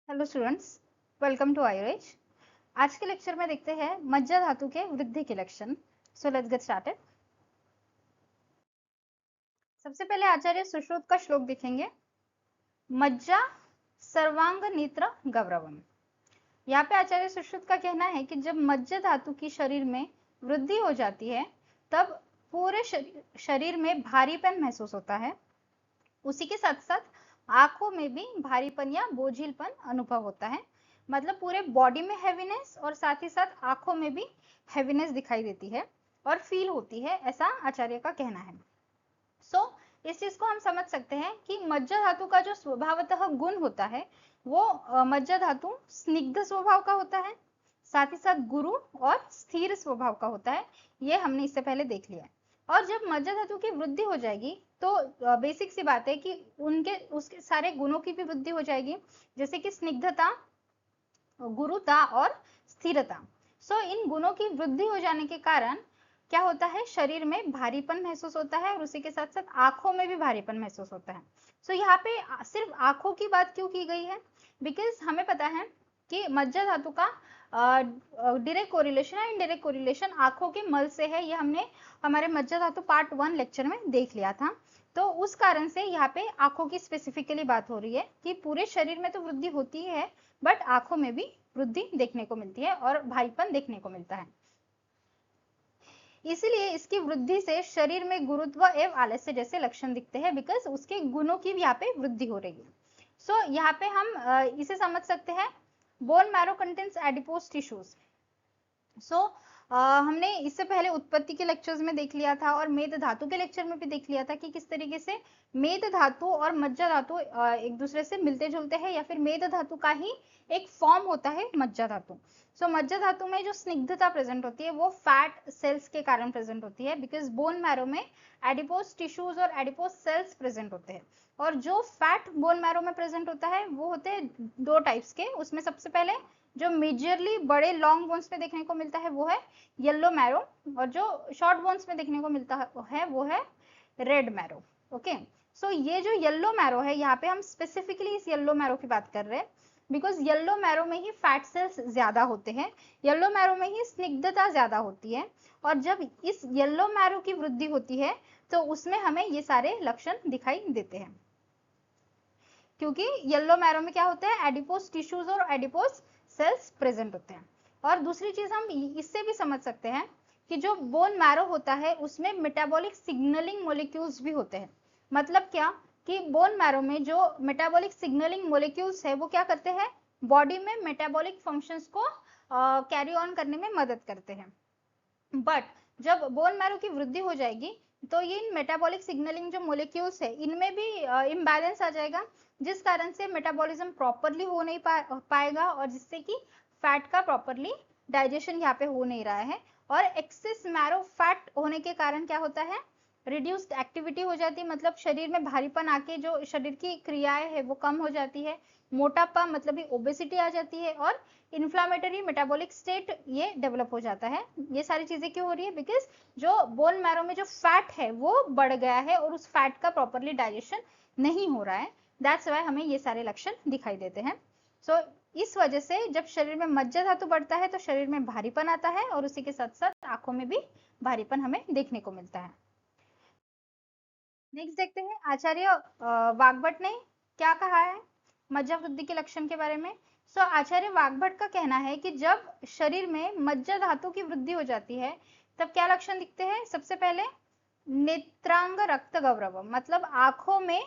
Hello students, welcome to Ayurvedz. आज के lecture में देखते हैं मज्जा धातु के वृद्धि के लक्षण। So let's get started. सबसे पहले आचार्य सुश्रुत का श्लोक देखेंगे। मज्जा सर्वांग नेत्र गौरवम। यहाँ पे आचार्य सुश्रुत का कहना है कि जब मज्जा धातु की शरीर में वृद्धि हो जाती है तब पूरे शरीर में भारीपन महसूस होता है। उसी के साथ साथ आंखों में भी भारीपन या बोझिलपन अनुभव होता है। मतलब पूरे बॉडी में हैवीनेस और साथ ही साथ आंखों में भी हैवीनेस दिखाई देती है और फील होती है, ऐसा आचार्य का कहना है। इस चीज को हम समझ सकते हैं कि मज्जा धातु का जो स्वभावतः गुण होता है वो मज्जा धातु स्निग्ध स्वभाव का होता है, साथ ही साथ गुरु और स्थिर स्वभाव का होता है। ये हमने इससे पहले देख लिया है। और जब मज्जा धातु की वृद्धि हो जाएगी तो बेसिक सी बात है कि उसके सारे गुणों की भी वृद्धि हो जाएगी, जैसे कि स्निग्धता, गुरुता और स्थिरता। इन गुणों की वृद्धि हो जाने के कारण क्या होता है, शरीर में भारीपन महसूस होता है और उसी के साथ साथ आंखों में भी भारीपन महसूस होता है। यहाँ पे सिर्फ आंखों की बात क्यों की गई है, बिकॉज हमें पता है कि मज्जा धातु का डायरेक्ट कोरिलेशन या इनडायरेक्ट कोरिलेशन आंखों के मल से है। ये हमने हमारे मज्जा धातु पार्ट 1 लेक्चर में देख लिया था। तो उस कारण से यहाँ पे आंखों की स्पेसिफिकली बात हो रही है कि पूरे शरीर में तो वृद्धि होती है बट आंखों में भी वृद्धि देखने को मिलती है और भारीपन देखने को मिलता है। इसीलिए इसकी वृद्धि से शरीर में गुरुत्व एवं आलस्य जैसे लक्षण दिखते हैं, बिकॉज उसके गुणों की यहाँ पे वृद्धि हो रही है। यहाँ पे हम इसे समझ सकते हैं, bone marrow contains adipose tissues. हमने इससे पहले उत्पत्ति के लेक्चर्स में देख लिया था और मेद धातु के लेक्चर में भी देख लिया था कि किस तरीके से मेद धातु और मज्जा धातु एक दूसरे से मिलते जुलते हैं, या फिर मेद धातु का ही एक फॉर्म होता है मज्जा धातु। मज्जा धातु में जो स्निग्धता प्रेजेंट होती है वो फैट सेल्स के कारण प्रेजेंट होती है, बिकॉज बोन मैरो में एडिपोज टिश्यूज और एडिपोज सेल्स प्रेजेंट होते हैं। और जो फैट बोन मैरो में प्रेजेंट होता है वो होते हैं दो टाइप्स के। उसमें सबसे पहले जो मेजरली बड़े लॉन्ग बोन्स पे देखने को मिलता है वो है येलो मैरो, और जो शॉर्ट बोन्स में देखने को मिलता है वो है रेड मैरो। ओके, ये जो येलो मैरो है, यहाँ पे हम स्पेसिफिकली इस येलो मैरो की बात कर रहे हैं, बिकॉज येलो मैरो में ही फैट सेल्स ज्यादा होते हैं, येलो मैरो में ही स्निग्धता ज्यादा होती है। और जब इस येलो मैरो की वृद्धि होती है तो उसमें हमें ये सारे लक्षण दिखाई देते हैं, क्योंकि येलो मैरो में क्या होता है, एडिपोज टिश्यूज और एडिपोज सेल्स प्रेजेंट होते हैं। और दूसरी चीज हम इससे भी समझ सकते हैं कि जो बोन मैरो होता है उसमें मेटाबॉलिक सिग्नलिंग मॉलिक्यूल्स भी होते हैं। मतलब क्या कि बोन मैरो में जो मेटाबॉलिक सिग्नलिंग मॉलिक्यूल्स है वो क्या करते हैं, बॉडी में मेटाबॉलिक फंक्शंस को कैरी ऑन करने में मदद करते हैं। बट जब बोन मैरो की वृद्धि हो जाएगी तो ये इन मेटाबॉलिक सिग्नलिंग जो मोलिक्यूल्स है इनमें भी इम्बैलेंस आ जाएगा, जिस कारण से मेटाबॉलिज्म प्रॉपरली हो नहीं पाएगा और जिससे कि फैट का प्रॉपरली डाइजेशन यहाँ पे हो नहीं रहा है। और एक्सेस मैरो फैट होने के कारण क्या होता है, रिड्यूस्ड एक्टिविटी हो जाती है, मतलब शरीर में भारीपन आके जो शरीर की क्रियाएं है वो कम हो जाती है, मोटापा मतलब ओबेसिटी आ जाती है, और इन्फ्लामेटरी मेटाबॉलिक स्टेट ये डेवलप हो जाता है। ये सारी चीजें क्यों हो रही है, बिकॉज जो बोन मैरो में जो फैट है वो बढ़ गया है और उस फैट का प्रॉपरली डाइजेशन नहीं हो रहा है। दैट्स वाई हमें ये सारे लक्षण दिखाई देते हैं। इस वजह से जब शरीर में मज्जा धातु बढ़ता है तो शरीर में भारीपन आता है और उसी के साथ साथ आंखों में भी भारीपन हमें देखने को मिलता है। नेक्स्ट देखते हैं आचार्य वाग्भट ने क्या कहा है मज्जा वृद्धि के लक्षण के बारे में। आचार्य वाग्भट का कहना है कि जब शरीर में मज्जा धातु की वृद्धि हो जाती है तब क्या लक्षण दिखते हैं। सबसे पहले नेत्रांग रक्त गौरव, मतलब आंखों में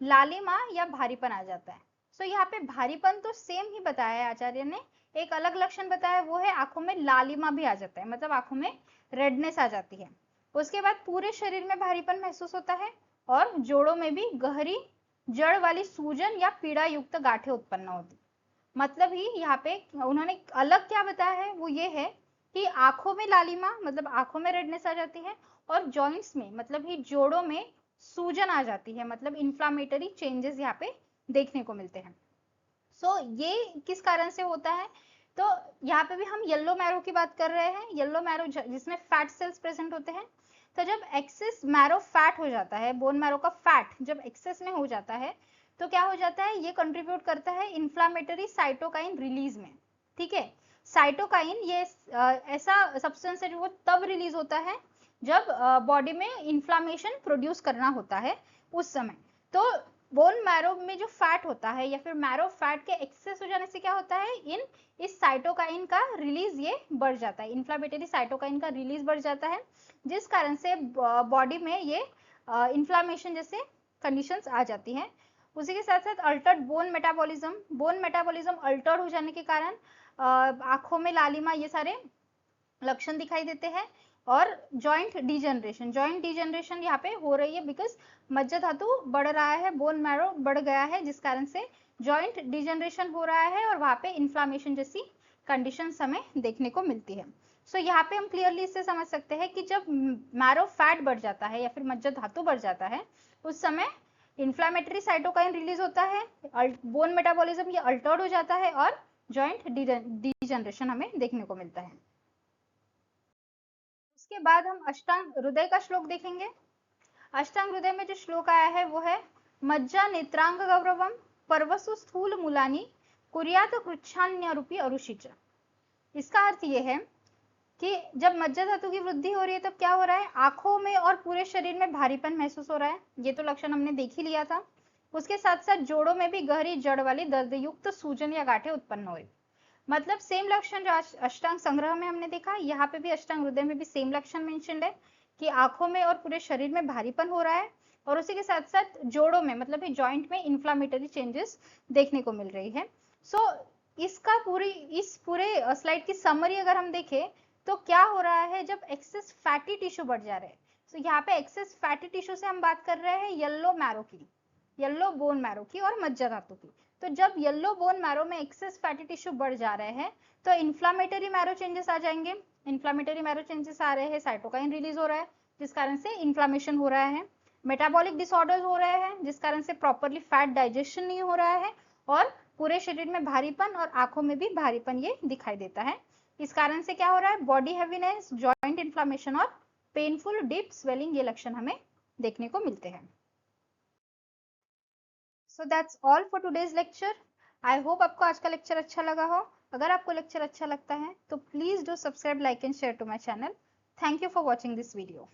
लालिमा या भारीपन आ जाता है। यहाँ पे भारीपन तो सेम ही बताया है आचार्य ने, एक अलग लक्षण बताया वो है आंखों में लालिमा भी आ जाता है, मतलब आंखों में रेडनेस आ जाती है। उसके बाद पूरे शरीर में भारीपन महसूस होता है और जोड़ों में भी गहरी जड़ वाली सूजन या पीड़ा युक्त गांठें उत्पन्न होती। मतलब ही यहाँ पे उन्होंने अलग क्या बताया है वो ये है कि आंखों में लालिमा मतलब आंखों में रेडनेस आ जाती है, और जॉइंट्स में मतलब ही जोड़ों में सूजन आ जाती है, मतलब इन्फ्लामेटरी चेंजेस यहाँ पे देखने को मिलते हैं। ये किस कारण से होता है, तो यहाँ पे भी हम येलो मैरो की बात कर रहे हैं, येलो मैरो जिसमें फैट सेल्स प्रेजेंट होते हैं। तो जब एक्सेस मैरो फैट हो जाता है, बोन मैरो का फैट जब एक्सेस में हो जाता है तो क्या हो जाता है, ये कंट्रीब्यूट करता है इन्फ्लामेटरी साइटोकाइन रिलीज में। ठीक है, साइटोकाइन ये ऐसा सब्सटेंस है जो वो तब रिलीज होता है जब बॉडी में इन्फ्लामेशन प्रोड्यूस करना होता है उस समय। तो बोन मैरो में जो फैट होता है या फिर मैरो फैट के एक्सेस हो जाने से क्या होता है, इस साइटोकाइन का रिलीज ये बढ़ जाता है, इन्फ्लामेटरी साइटोकाइन का रिलीज बढ़ जाता है, जिस कारण से बॉडी में ये इन्फ्लामेशन जैसे कंडीशंस आ जाती हैं। उसी के साथ साथ अल्टर्ड बोन मेटाबॉलिज्म अल्टर्ड हो जाने के कारण आंखों में लालिमा ये सारे लक्षण दिखाई देते हैं। और जॉइंट डिजनरेशन यहाँ पे हो रही है बिकॉज मज्जा धातु बढ़ रहा है, बोन मैरो बढ़ गया है, जिस कारण से जॉइंट डिजनरेशन हो रहा है और वहां पे इन्फ्लामेशन जैसी कंडीशन हमें देखने को मिलती है। सो यहाँ पे हम क्लियरली इससे समझ सकते हैं कि जब मैरो फैट बढ़ जाता है या फिर मज्जा धातु बढ़ जाता है उस समय इन्फ्लामेटरी साइटोकाइन रिलीज होता है, बोन मेटाबॉलिज्म ये अल्टर्ड हो जाता है और जॉइंट डिजनरेशन हमें देखने को मिलता है। उसके बाद हम अष्टांग हृदय का श्लोक देखेंगे। अष्टांग हृदय में जो श्लोक आया है वो है मज्जा नेत्रांग गौरवम पर्वसु स्थूल मूलानी कुर्यात कृच्छान्य रूपी अरुषिच। इसका अर्थ ये है कि जब मज्जा धातु की वृद्धि हो रही है तब क्या हो रहा है, आंखों में और पूरे शरीर में भारीपन महसूस हो रहा है, ये तो लक्षण हमने देख ही लिया था। उसके साथ साथ जोड़ों में भी गहरी जड़ वाली दर्दयुक्त सूजन या गांठें उत्पन्न हुई। मतलब सेम लक्षण जो अष्टांग संग्रह में हमने देखा, यहाँ पे भी अष्टांग हृदय में भी सेम लक्षण मेंशन्ड है कि आंखों में और पूरे शरीर में भारीपन हो रहा है और उसी के साथ साथ जोड़ों में मतलब जॉइंट में इन्फ्लामेटरी चेंजेस देखने को मिल रही है। सो इस पूरे स्लाइड की समरी अगर हम देखें तो क्या हो रहा है, जब एक्सेस फैटी टिश्यू बढ़ जा रहे हैं, तो यहाँ पे एक्सेस फैटी टिश्यू से हम बात कर रहे हैं येलो बोन मैरो की और मज्जा धातु की। तो जब येलो बोन मैरो में एक्सेस फैटी टिश्यू बढ़ जा रहे हैं तो इन्फ्लामेटरी मैरो चेंजेस आ जाएंगे, इन्फ्लामेटरी मैरो चेंजेस आ रहे हैं, साइटोकाइन रिलीज हो रहा है जिस कारण से इन्फ्लामेशन हो रहा है, मेटाबॉलिक डिसऑर्डर्स हो रहे हैं जिस कारण से प्रॉपरली फैट डाइजेशन नहीं हो रहा है और पूरे शरीर में भारीपन और आंखों में भी भारीपन ये दिखाई देता है। इस कारण से क्या हो रहा है, बॉडी हैवीनेस, जॉइंट इन्फ्लामेशन और पेनफुल डीप स्वेलिंग ये लक्षण हमें देखने को मिलते हैं। So that's all for today's lecture. I hope आपको आज का लेक्चर अच्छा लगा हो। अगर आपको लेक्चर अच्छा लगता है तो please do subscribe, like and share to my channel. Thank you for watching this video.